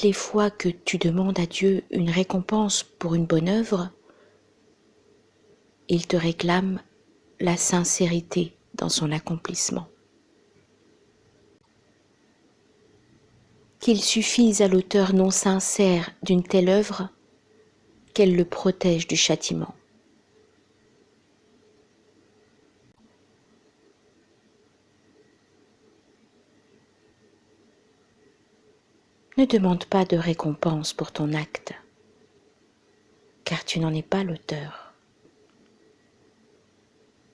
toutes les fois que tu demandes à Dieu une récompense pour une bonne œuvre, il te réclame la sincérité dans son accomplissement. Qu'il suffise à l'auteur non sincère d'une telle œuvre qu'elle le protège du châtiment. Ne demande pas de récompense pour ton acte, car tu n'en es pas l'auteur.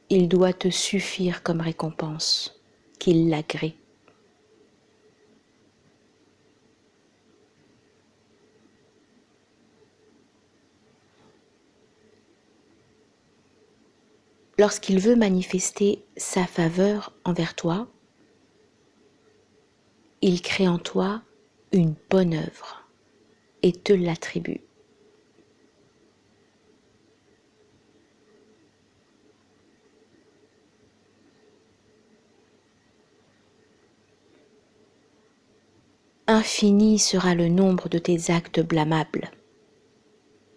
Il doit te suffire comme récompense, qu'il l'agrée. Lorsqu'il veut manifester sa faveur envers toi, il crée en toi une bonne œuvre et te l'attribue. Infini sera le nombre de tes actes blâmables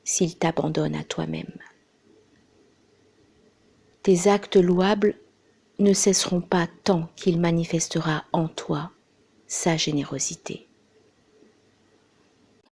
s'il t'abandonne à toi-même. Tes actes louables ne cesseront pas tant qu'il manifestera en toi sa générosité.